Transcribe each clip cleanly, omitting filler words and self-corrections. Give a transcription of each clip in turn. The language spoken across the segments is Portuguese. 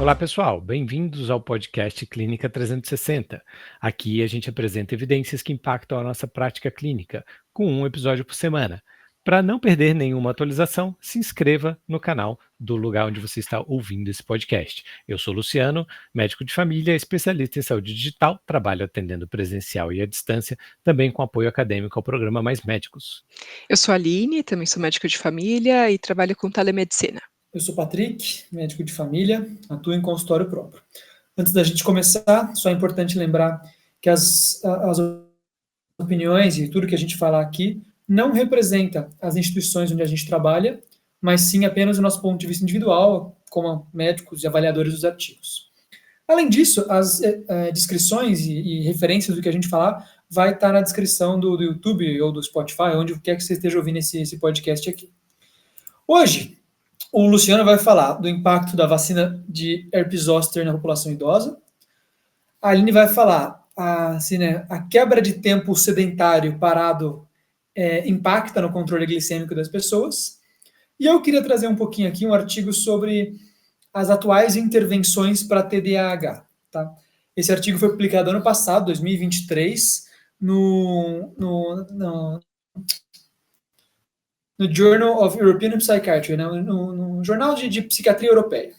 Olá, pessoal. Bem-vindos ao podcast Clínica 360. Aqui a gente apresenta evidências que impactam a nossa prática clínica, com um episódio por semana. Para não perder nenhuma atualização, se inscreva no canal do lugar onde você está ouvindo esse podcast. Eu sou Luciano, médico de família, especialista em saúde digital, trabalho atendendo presencial e à distância, também com apoio acadêmico ao programa Mais Médicos. Eu sou a Aline, também sou médica de família e trabalho com telemedicina. Eu sou Patrick, médico de família, atuo em consultório próprio. Antes da gente começar, só é importante lembrar que as opiniões e tudo que a gente falar aqui não representa as instituições onde a gente trabalha, mas sim apenas o nosso ponto de vista individual, como médicos e avaliadores dos artigos. Além disso, as descrições e referências do que a gente falar vai estar na descrição do YouTube ou do Spotify, onde quer que você esteja ouvindo esse podcast aqui. Hoje, o Luciano vai falar do impacto da vacina de herpes zoster na população idosa. A Aline vai falar a quebra de tempo sedentário parado impacta no controle glicêmico das pessoas. E eu queria trazer um pouquinho aqui um artigo sobre as atuais intervenções para TDAH. Tá? Esse artigo foi publicado ano passado, 2023, no Journal of European Psychiatry, né? no Jornal de Psiquiatria Europeia.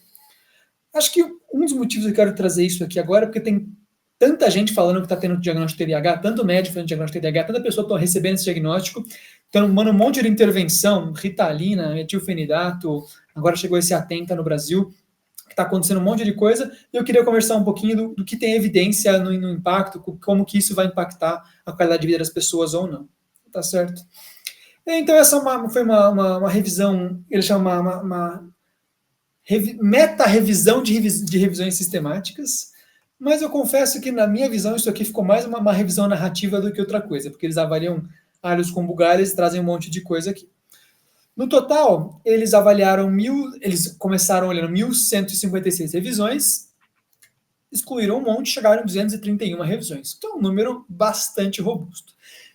Acho que um dos motivos que eu quero trazer isso aqui agora é porque tem tanta gente falando que está tendo diagnóstico de TDAH, tanto médico falando de diagnóstico de TDAH, tanta pessoa está recebendo esse diagnóstico, tomando um monte de intervenção, Ritalina, metilfenidato, agora chegou esse Atenta no Brasil, que está acontecendo um monte de coisa, e eu queria conversar um pouquinho do que tem evidência no impacto, como que isso vai impactar a qualidade de vida das pessoas ou não. Tá certo? Então, essa foi uma revisão, ele chama uma meta-revisão de revisões sistemáticas, mas eu confesso que, na minha visão, isso aqui ficou mais uma revisão narrativa do que outra coisa, porque eles avaliam alhos com bugalhos e trazem um monte de coisa aqui. No total, eles avaliaram eles começaram olhando 1.156 revisões, excluíram um monte, chegaram em 231 revisões. Então, é um número bastante robusto.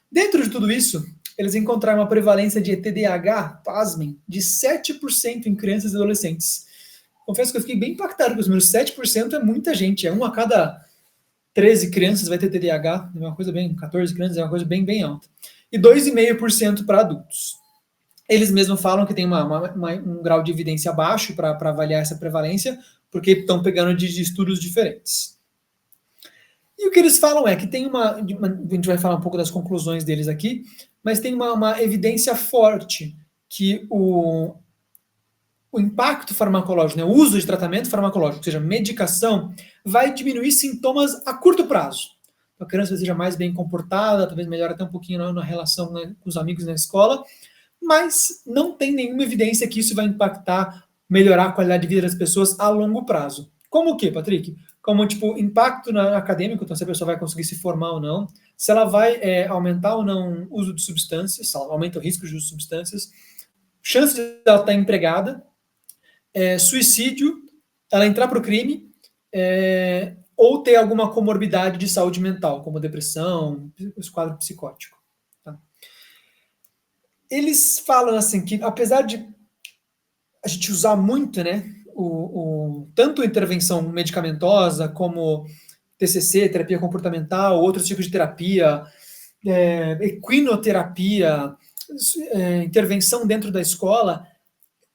Dentro de tudo isso, eles encontraram uma prevalência de TDAH, pasmem, de 7% em crianças e adolescentes. Confesso que eu fiquei bem impactado com os números. 7% é muita gente, é 1 a cada 13 crianças vai ter TDAH, é uma coisa bem, 14 crianças é uma coisa bem alta. E 2,5% para adultos. Eles mesmos falam que tem um grau de evidência baixo para avaliar essa prevalência, porque estão pegando de estudos diferentes. E o que eles falam é que tem a gente vai falar um pouco das conclusões deles aqui, mas tem uma evidência forte que o impacto farmacológico, né, o uso de tratamento farmacológico, ou seja, medicação, vai diminuir sintomas a curto prazo. A criança seja mais bem comportada, talvez melhore até um pouquinho na relação, né, com os amigos na escola, mas não tem nenhuma evidência que isso vai impactar, melhorar a qualidade de vida das pessoas a longo prazo. Como o quê, Patrick? Como, impacto acadêmico, então se a pessoa vai conseguir se formar ou não, se ela vai aumentar ou não o uso de substâncias, se ela aumenta o risco de uso de substâncias, chance de ela estar empregada, suicídio, ela entrar para o crime, ou ter alguma comorbidade de saúde mental, como depressão, quadro psicótico. Tá? Eles falam assim que, apesar de a gente usar muito, né, tanto intervenção medicamentosa como TCC, terapia comportamental, outros tipos de terapia, equinoterapia, intervenção dentro da escola,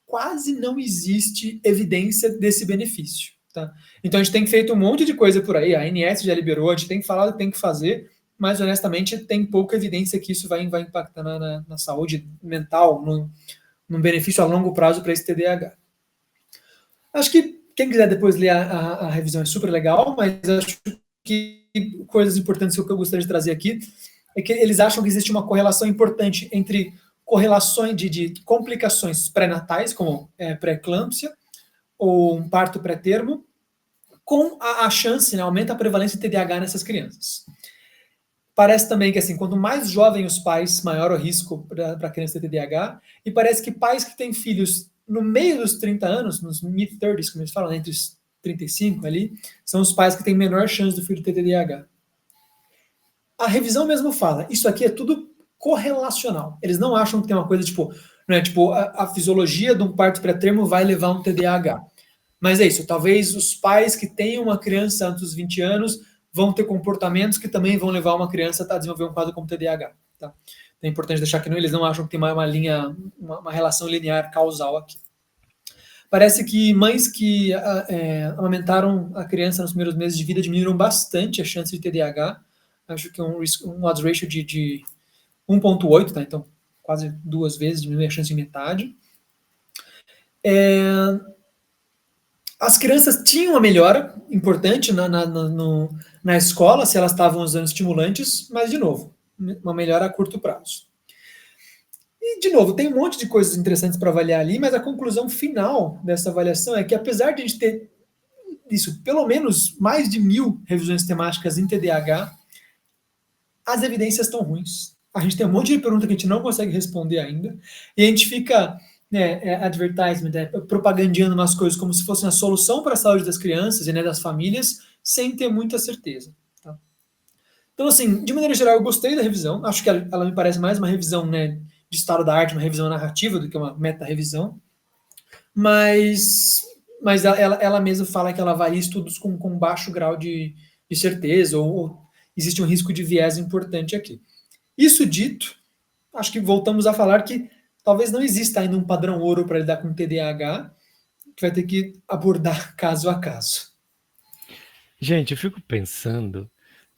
quase não existe evidência desse benefício. Tá? Então, a gente tem feito um monte de coisa por aí, a ANS já liberou, a gente tem falado que tem que fazer, mas, honestamente, tem pouca evidência que isso vai impactar na saúde mental, num benefício a longo prazo para esse TDAH. Acho que quem quiser depois ler a revisão é super legal, mas acho que coisas importantes que eu gostaria de trazer aqui é que eles acham que existe uma correlação importante entre correlações de complicações pré-natais, como pré-eclâmpsia ou um parto pré-termo, com a chance, né, aumenta a prevalência de TDAH nessas crianças. Parece também que, assim, quanto mais jovem os pais, maior o risco para a criança ter TDAH, e parece que pais que têm filhos no meio dos 30 anos, nos mid-30s, como eles falam, entre os 35 ali, são os pais que têm menor chance do filho ter TDAH. A revisão mesmo fala, isso aqui é tudo correlacional. Eles não acham que tem uma coisa a fisiologia de um parto pré-termo vai levar a um TDAH. Mas é isso, talvez os pais que tenham uma criança antes dos 20 anos vão ter comportamentos que também vão levar uma criança a desenvolver um quadro como TDAH. Tá? Então é importante deixar que eles não acham que tem uma relação linear causal aqui. Parece que mães que amamentaram a criança nos primeiros meses de vida diminuíram bastante a chance de TDAH. Acho que um odds ratio de 1,8, tá? Então quase 2 vezes, diminui a chance de metade. As crianças tinham uma melhora importante na escola, se elas estavam usando estimulantes, mas, de novo, uma melhora a curto prazo. E, de novo, tem um monte de coisas interessantes para avaliar ali, mas a conclusão final dessa avaliação é que, apesar de a gente ter isso, pelo menos mais de 1.000 revisões temáticas em TDAH, as evidências estão ruins. A gente tem um monte de pergunta que a gente não consegue responder ainda, e a gente fica advertisement, propagandeando umas coisas como se fosse a solução para a saúde das crianças e das famílias, sem ter muita certeza. Tá? Então, assim, de maneira geral, eu gostei da revisão. Acho que ela me parece mais uma revisão de estado da arte, uma revisão narrativa, do que uma meta-revisão. Mas ela mesma fala que ela avalia estudos com baixo grau de certeza, ou existe um risco de viés importante aqui. Isso dito, acho que voltamos a falar que talvez não exista ainda um padrão ouro para lidar com TDAH, que vai ter que abordar caso a caso. Gente, eu fico pensando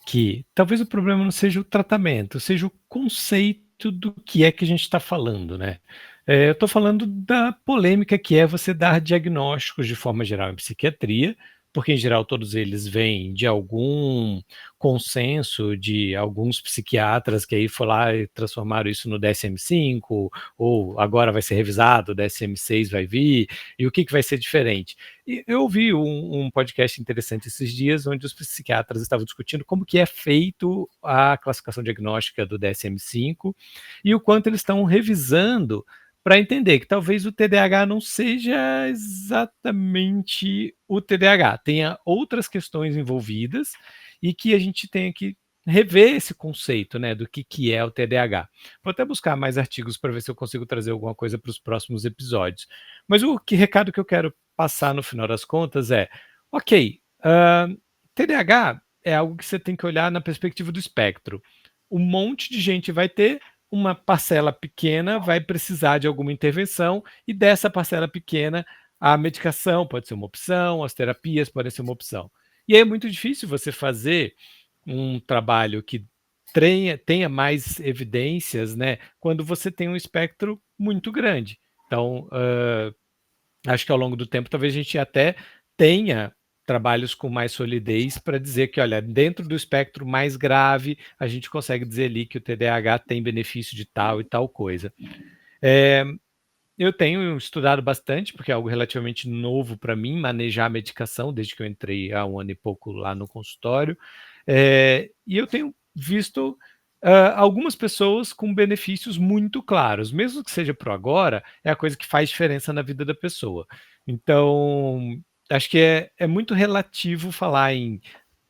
que talvez o problema não seja o tratamento, seja o conceito do que é que a gente está falando, né? Eu estou falando da polêmica que é você dar diagnósticos de forma geral em psiquiatria, porque em geral todos eles vêm de algum consenso de alguns psiquiatras que aí foram lá e transformaram isso no DSM-5, ou agora vai ser revisado, o DSM-6 vai vir, e o que vai ser diferente? E eu ouvi um podcast interessante esses dias, onde os psiquiatras estavam discutindo como que é feito a classificação diagnóstica do DSM-5 e o quanto eles estão revisando para entender que talvez o TDAH não seja exatamente o TDAH, tenha outras questões envolvidas e que a gente tenha que rever esse conceito, né, do que é o TDAH. Vou até buscar mais artigos para ver se eu consigo trazer alguma coisa para os próximos episódios. Mas o recado que eu quero passar no final das contas é, ok, TDAH é algo que você tem que olhar na perspectiva do espectro. Um monte de gente vai ter, uma parcela pequena vai precisar de alguma intervenção, e dessa parcela pequena, a medicação pode ser uma opção, as terapias podem ser uma opção. E aí é muito difícil você fazer um trabalho que tenha mais evidências, né, quando você tem um espectro muito grande. Então, acho que ao longo do tempo, talvez a gente até tenha trabalhos com mais solidez para dizer que, olha, dentro do espectro mais grave, a gente consegue dizer ali que o TDAH tem benefício de tal e tal coisa. Eu tenho estudado bastante, porque é algo relativamente novo para mim, manejar a medicação, desde que eu entrei há 1 ano e pouco lá no consultório, e eu tenho visto algumas pessoas com benefícios muito claros, mesmo que seja para agora, é a coisa que faz diferença na vida da pessoa. Então, acho que é muito relativo falar em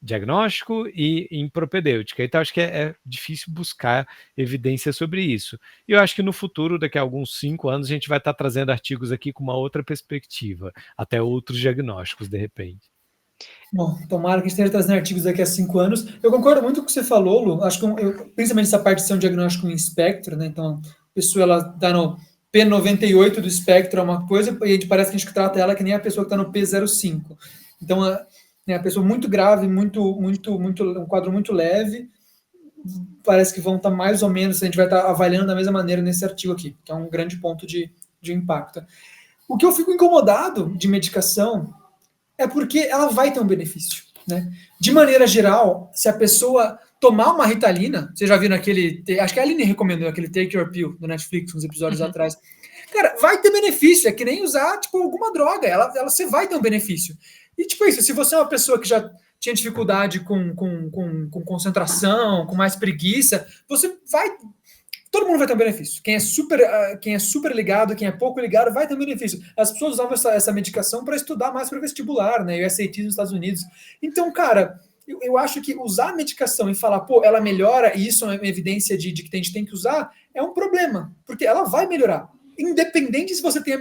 diagnóstico e em propedêutica, então acho que é difícil buscar evidência sobre isso. E eu acho que no futuro, daqui a alguns 5 anos, a gente vai estar trazendo artigos aqui com uma outra perspectiva, até outros diagnósticos, de repente. Bom, tomara que a gente esteja trazendo artigos daqui a 5 anos. Eu concordo muito com o que você falou, Lu. Acho que principalmente essa parte de ser um diagnóstico em espectro, né? Então, a pessoa ela está no P98 do espectro é uma coisa, e a gente parece que a gente trata ela que nem a pessoa que está no P05. Então, a pessoa muito grave, um quadro muito leve, parece que vão estar mais ou menos, a gente vai estar avaliando da mesma maneira nesse artigo aqui, que é um grande ponto de impacto. O que eu fico incomodado de medicação é porque ela vai ter um benefício, né? De maneira geral, se a pessoa tomar uma Ritalina, você já viu naquele, acho que a Aline recomendou aquele Take Your Pill do Netflix, uns episódios atrás, cara, vai ter benefício, é que nem usar, tipo, alguma droga, você vai ter um benefício. E, tipo, isso, se você é uma pessoa que já tinha dificuldade com concentração, com mais preguiça, todo mundo vai ter um benefício. Quem é super ligado, quem é pouco ligado, vai ter um benefício. As pessoas usavam essa medicação para estudar mais para o vestibular, né? E o SAT nos Estados Unidos. Então, cara, eu acho que usar a medicação e falar, pô, ela melhora, e isso é uma evidência de que a gente tem que usar, é um problema, porque ela vai melhorar. independente se você tem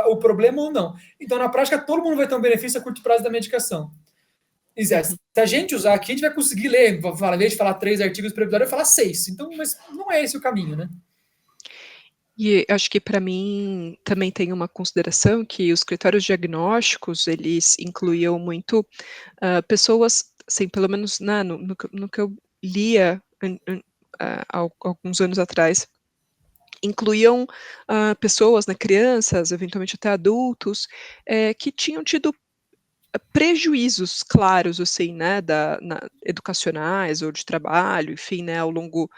o problema ou não. Então, na prática, todo mundo vai ter um benefício a curto prazo da medicação. Se a gente usar aqui, a gente vai conseguir ler, ao invés de falar 3 artigos por episódio, vai falar 6. Então, mas não é esse o caminho, né? E acho que para mim também tem uma consideração que os critérios diagnósticos, eles incluíam muito pessoas, assim, pelo menos no que eu lia alguns anos atrás, incluíam pessoas, né, crianças, eventualmente até adultos, que tinham tido prejuízos claros, assim, né, educacionais ou de trabalho, enfim, né, ao longo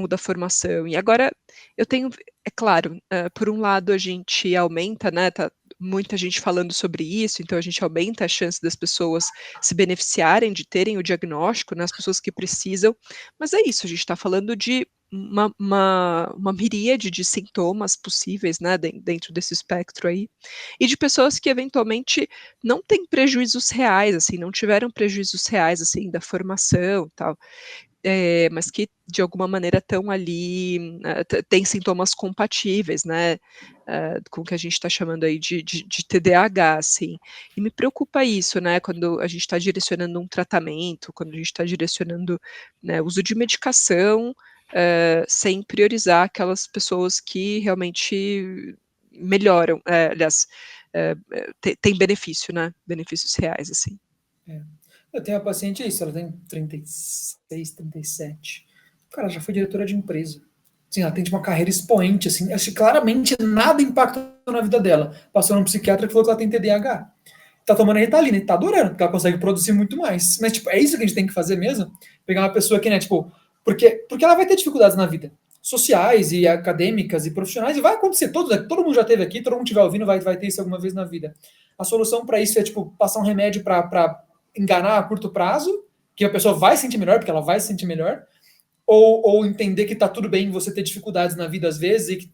da formação. E agora eu tenho, é claro, por um lado a gente aumenta, né, tá muita gente falando sobre isso, então a gente aumenta a chance das pessoas se beneficiarem de terem o diagnóstico, né, as pessoas que precisam, mas é isso, a gente está falando de uma miríade de sintomas possíveis, né, dentro desse espectro aí, e de pessoas que eventualmente não têm prejuízos reais, assim, não tiveram prejuízos reais, assim, da formação, tal, mas que de alguma maneira estão ali, têm sintomas compatíveis, né, com o que a gente está chamando aí de TDAH, assim. E me preocupa isso, né, quando a gente está direcionando um tratamento, quando a gente está direcionando, né, uso de medicação, sem priorizar aquelas pessoas que realmente melhoram, aliás, tem benefício, né, benefícios reais, assim. Eu tenho uma paciente, isso, ela tem 36, 37. Cara, ela já foi diretora de empresa. Assim, ela tem uma carreira expoente, assim, acho que claramente nada impactou na vida dela. Passou num psiquiatra que falou que ela tem TDAH. Tá tomando Ritalina e tá adorando, porque ela consegue produzir muito mais. Mas, tipo, é isso que a gente tem que fazer mesmo? Pegar uma pessoa que, né, tipo, porque ela vai ter dificuldades na vida. Sociais e acadêmicas e profissionais, e vai acontecer, todo mundo já teve aqui, todo mundo estiver ouvindo vai ter isso alguma vez na vida. A solução para isso é, tipo, passar um remédio para enganar a curto prazo, que a pessoa vai sentir melhor, porque ela vai se sentir melhor, ou entender que tá tudo bem você ter dificuldades na vida às vezes e que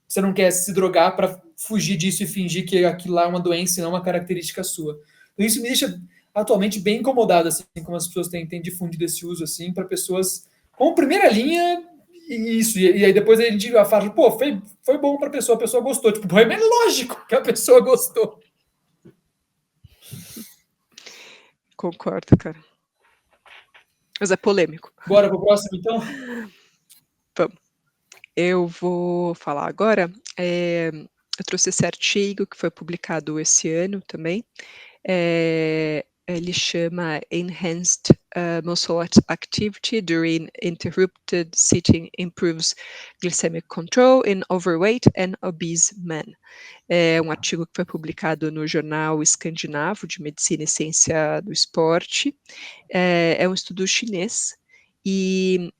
você não quer se drogar para fugir disso e fingir que aquilo lá é uma doença e não uma característica sua. Então, isso me deixa atualmente bem incomodado, assim, como as pessoas têm difundido esse uso, assim, para pessoas como primeira linha, e isso. E aí depois a gente fala, pô, foi bom para a pessoa gostou. Tipo, é lógico que a pessoa gostou. Concordo, cara. Mas é polêmico. Bora pro próximo, então? Vamos. Eu vou falar agora, eu trouxe esse artigo que foi publicado esse ano também, ele chama Enhanced Muscle Activity During Interrupted Sitting Improves Glycemic Control in Overweight and Obese Men. É um artigo que foi publicado no Jornal Escandinavo de Medicina e Ciência do Esporte. É um estudo chinês e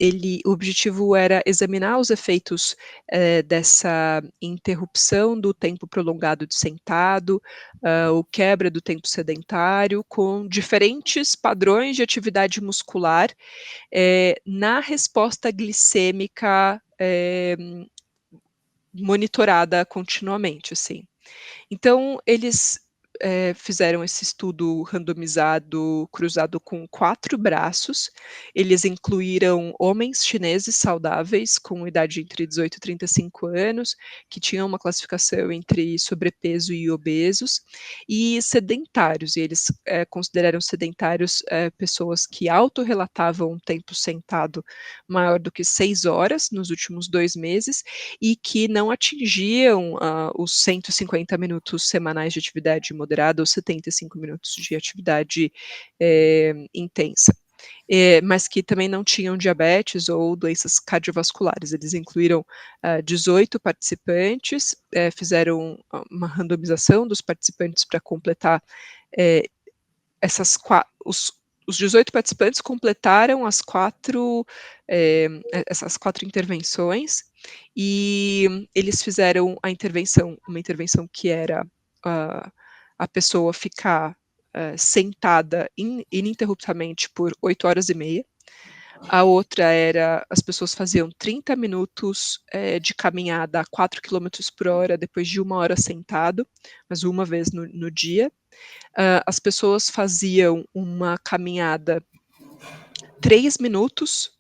o objetivo era examinar os efeitos dessa interrupção do tempo prolongado de sentado, ou quebra do tempo sedentário, com diferentes padrões de atividade muscular na resposta glicêmica monitorada continuamente, assim. Então, eles fizeram esse estudo randomizado, cruzado com 4 braços. Eles incluíram homens chineses saudáveis, com idade entre 18 e 35 anos, que tinham uma classificação entre sobrepeso e obesos, e sedentários. E eles consideraram sedentários pessoas que autorrelatavam um tempo sentado maior do que 6 horas nos últimos 2 meses e que não atingiam os 150 minutos semanais de atividade moderada ou 75 minutos de atividade intensa. Mas que também não tinham diabetes ou doenças cardiovasculares. Eles incluíram 18 participantes, fizeram uma randomização dos participantes para completar os 18 participantes completaram essas 4 intervenções, e eles fizeram uma intervenção que era a pessoa ficar sentada ininterruptamente por 8 horas e meia. A outra era, as pessoas faziam 30 minutos de caminhada a 4 quilômetros por hora depois de 1 hora sentado, mas uma vez no dia. As pessoas faziam uma caminhada 3 minutos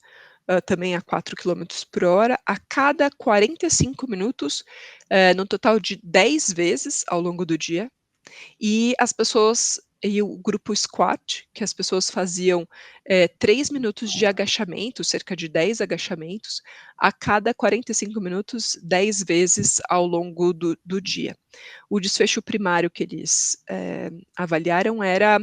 também a 4 quilômetros por hora, a cada 45 minutos, no total de 10 vezes ao longo do dia. E o grupo squat, que as pessoas faziam 3 minutos de agachamento, cerca de 10 agachamentos, a cada 45 minutos, 10 vezes ao longo do dia. O desfecho primário que eles avaliaram era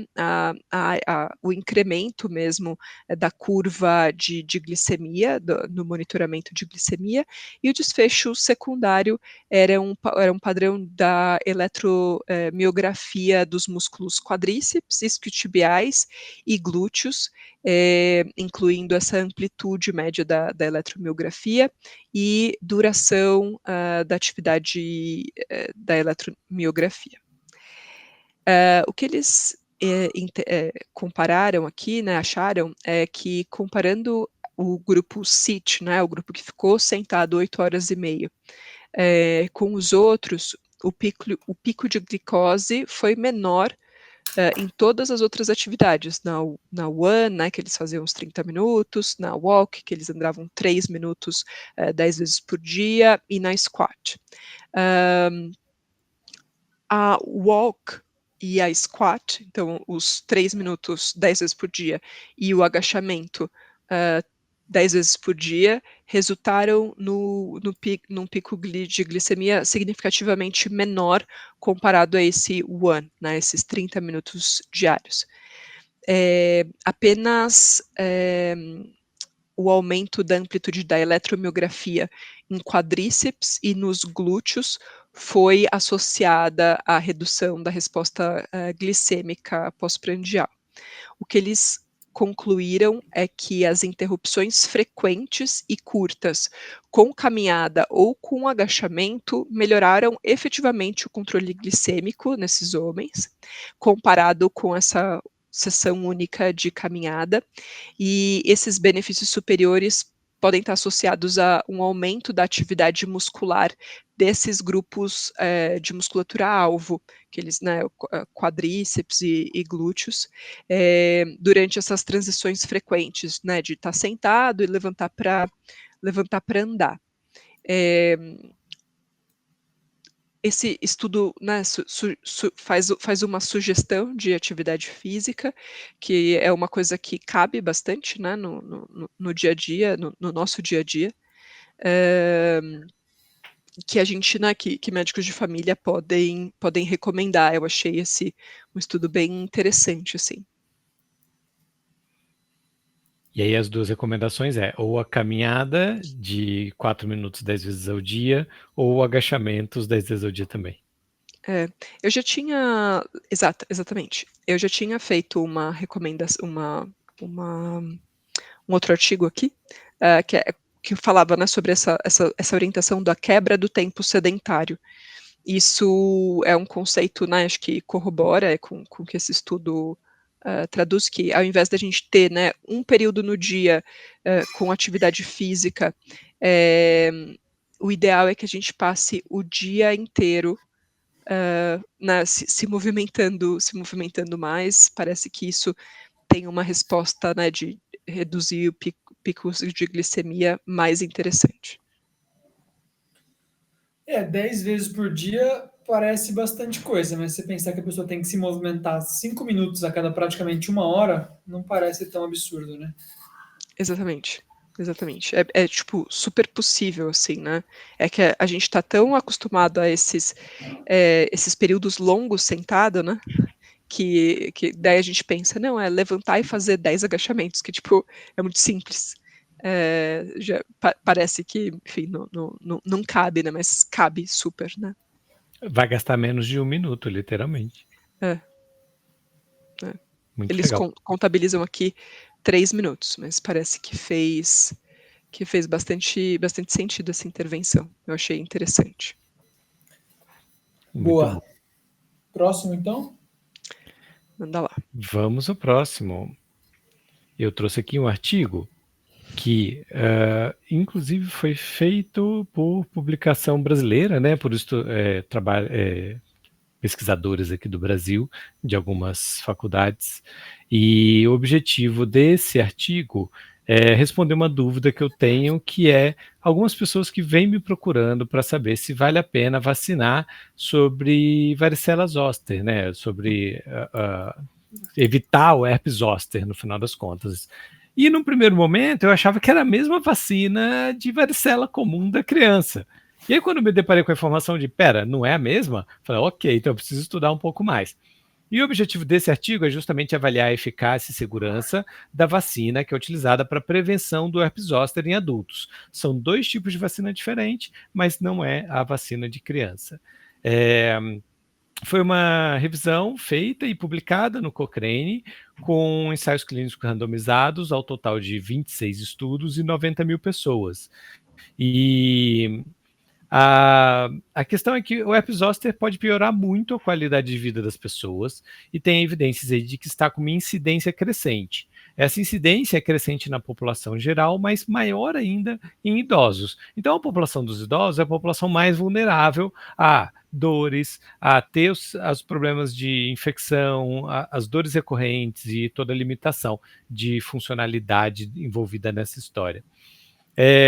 o incremento mesmo da curva de glicemia, no monitoramento de glicemia, e o desfecho secundário era um padrão da eletromiografia dos músculos quadríceps, isquiotibiais e glúteos, incluindo essa amplitude média da eletromiografia e duração da atividade da eletromiografia. O que eles compararam aqui, né, acharam, é que comparando o grupo SIT, né, o grupo que ficou sentado 8 horas e meia, com os outros, o pico de glicose foi menor em todas as outras atividades, na Run, né, que eles faziam uns 30 minutos, na Walk, que eles andavam 3 minutos 10 vezes por dia, e na Squat. A Walk e a Squat, então os 3 minutos 10 vezes por dia, e o agachamento 10 vezes por dia, resultaram num pico de glicemia significativamente menor comparado a esse One, né, esses 30 minutos diários. Apenas o aumento da amplitude da eletromiografia em quadríceps e nos glúteos foi associada à redução da resposta glicêmica pós-prandial. O que eles concluíram é que as interrupções frequentes e curtas com caminhada ou com agachamento melhoraram efetivamente o controle glicêmico nesses homens, comparado com essa sessão única de caminhada, e esses benefícios superiores podem estar associados a um aumento da atividade muscular desses grupos de musculatura-alvo, aqueles, né, quadríceps e glúteos, durante essas transições frequentes, né, de estar sentado e levantar para andar. Esse estudo, né, faz uma sugestão de atividade física, que é uma coisa que cabe bastante, né, no dia a dia, no nosso dia a dia, que a gente, né, que médicos de família podem recomendar. Eu achei esse um estudo bem interessante, assim. E aí as duas recomendações ou a caminhada de 4 minutos 10 vezes ao dia, ou agachamentos 10 vezes ao dia também. Eu já tinha, exatamente, eu já tinha feito uma recomendação, um outro artigo aqui, que falava, né, sobre essa orientação da quebra do tempo sedentário. Isso é um conceito, né, acho que corrobora com que esse estudo traduz, que ao invés da gente ter, né, um período no dia com atividade física, o ideal é que a gente passe o dia inteiro né, se movimentando mais. Parece que isso tem uma resposta, né, de reduzir o pico de glicemia mais interessante. 10 vezes por dia parece bastante coisa, mas se você pensar que a pessoa tem que se movimentar 5 minutos a cada praticamente 1 hora, não parece tão absurdo, né? Exatamente. Tipo, super possível, assim, né? É que a gente tá tão acostumado a esses períodos longos sentado, né? Que daí a gente pensa, não, é levantar e fazer 10 agachamentos, que, tipo, é muito simples. Já parece que, enfim, não cabe, né? Mas cabe super, né? Vai gastar menos de 1 minuto, literalmente. Muito Eles legal. contabilizam aqui 3 minutos, mas parece que fez bastante sentido essa intervenção. Eu achei interessante. Muito Boa. bom. Próximo, então? Manda lá. Vamos ao próximo. Eu trouxe aqui um artigo que, inclusive, foi feito por publicação brasileira, né, por pesquisadores aqui do Brasil, de algumas faculdades, e o objetivo desse artigo responder uma dúvida que eu tenho, que é algumas pessoas que vêm me procurando para saber se vale a pena vacinar sobre varicela zoster, né? Sobre evitar o herpes zoster, no final das contas. E num primeiro momento eu achava que era a mesma vacina de varicela comum da criança. E aí quando me deparei com a informação de, pera, não é a mesma? Falei, ok, então eu preciso estudar um pouco mais. E o objetivo desse artigo é justamente avaliar a eficácia e segurança da vacina que é utilizada para prevenção do herpes zoster em adultos. São 2 tipos de vacina diferentes, mas não é a vacina de criança. Foi uma revisão feita e publicada no Cochrane, com ensaios clínicos randomizados ao total de 26 estudos e 90 mil pessoas. E a questão é que o herpes zoster pode piorar muito a qualidade de vida das pessoas e tem evidências aí de que está com uma incidência crescente. Essa incidência é crescente na população geral, mas maior ainda em idosos. Então, a população dos idosos é a população mais vulnerável a dores, a ter os problemas de infecção, as dores recorrentes e toda a limitação de funcionalidade envolvida nessa história.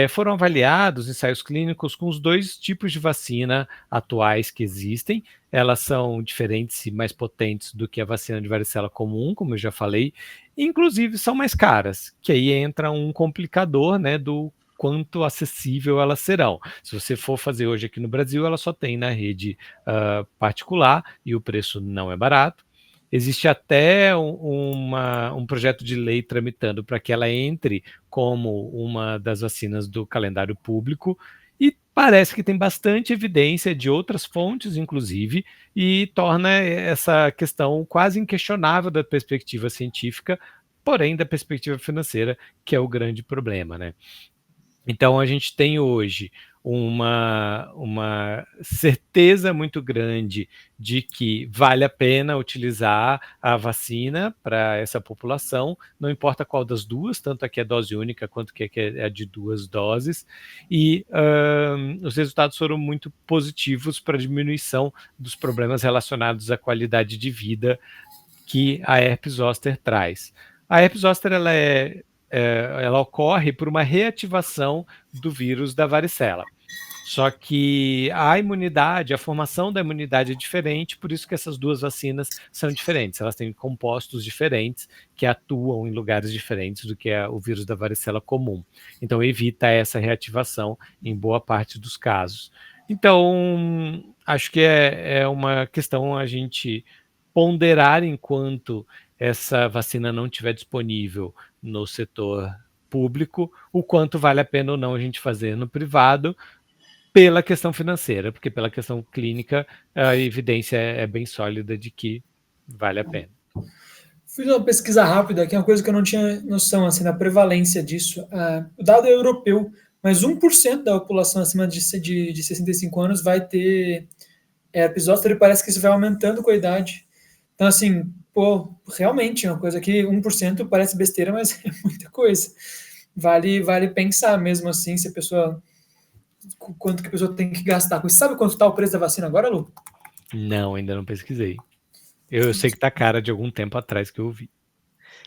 Foram avaliados ensaios clínicos com os 2 tipos de vacina atuais que existem. Elas são diferentes e mais potentes do que a vacina de varicela comum, como eu já falei, inclusive são mais caras, que aí entra um complicador, né, do quanto acessível elas serão. Se você for fazer hoje aqui no Brasil, ela só tem na rede particular e o preço não é barato. Existe até um projeto de lei tramitando para que ela entre como uma das vacinas do calendário público, e parece que tem bastante evidência de outras fontes, inclusive, e torna essa questão quase inquestionável da perspectiva científica, porém da perspectiva financeira, que é o grande problema, né? Então a gente tem hoje uma certeza muito grande de que vale a pena utilizar a vacina para essa população, não importa qual das duas, tanto a que é dose única quanto que é a de 2 doses, e os resultados foram muito positivos para a diminuição dos problemas relacionados à qualidade de vida que a herpes zoster traz. A herpes zoster ela ocorre por uma reativação do vírus da varicela. Só que a imunidade, a formação da imunidade é diferente, por isso que essas 2 vacinas são diferentes. Elas têm compostos diferentes que atuam em lugares diferentes do que o vírus da varicela comum. Então, evita essa reativação em boa parte dos casos. Então, acho que é uma questão a gente ponderar enquanto essa vacina não estiver disponível no setor público, o quanto vale a pena ou não a gente fazer no privado, pela questão financeira, porque pela questão clínica a evidência é bem sólida de que vale a pena. Fiz uma pesquisa rápida aqui, uma coisa que eu não tinha noção assim, da prevalência disso. O dado é europeu, mas 1% da população acima de 65 anos vai ter herpes zoster, e parece que isso vai aumentando com a idade. Então, assim, pô, realmente é uma coisa que 1% parece besteira, mas é muita coisa. Vale pensar mesmo assim, se a pessoa, quanto que a pessoa tem que gastar com isso. Sabe quanto está o preço da vacina agora, Lu? Não, ainda não pesquisei. Eu sei que está cara de algum tempo atrás que eu vi.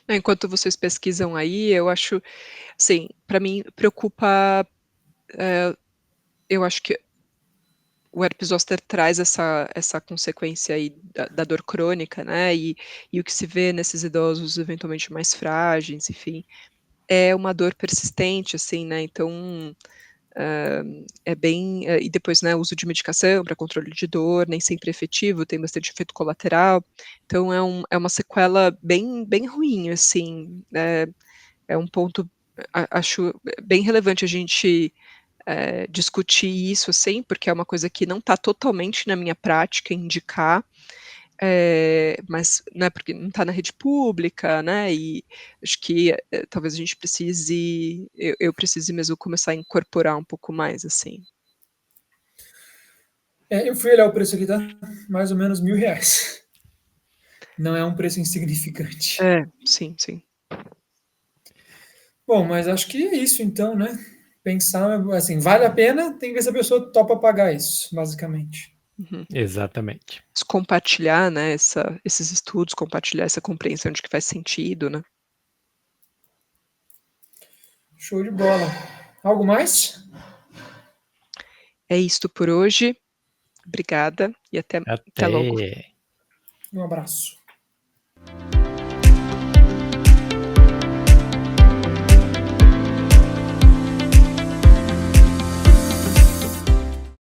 Enquanto vocês pesquisam aí, eu acho, assim, para mim preocupa, eu acho que o herpes zoster traz essa consequência aí da dor crônica, né, e o que se vê nesses idosos eventualmente mais frágeis, enfim, é uma dor persistente, assim, né, então, é bem e depois, né, uso de medicação para controle de dor, nem sempre é efetivo, tem bastante efeito colateral, então é uma sequela bem ruim, assim, é um ponto, acho bem relevante a gente discutir isso, assim, porque é uma coisa que não está totalmente na minha prática indicar, mas, né, porque não está na rede pública, né, e acho que, talvez a gente precise, eu precise mesmo começar a incorporar um pouco mais, assim. Eu fui olhar o preço aqui, tá? Mais ou menos R$ 1.000. Não é um preço insignificante. Sim, sim. Bom, mas acho que é isso então, né? Pensar, assim, vale a pena, tem que ver se a pessoa topa pagar isso, basicamente. Uhum. Exatamente. Compartilhar, né, esses estudos, compartilhar essa compreensão de que faz sentido, né. Show de bola. Algo mais? É isto por hoje. Obrigada e até logo. Até. Um abraço.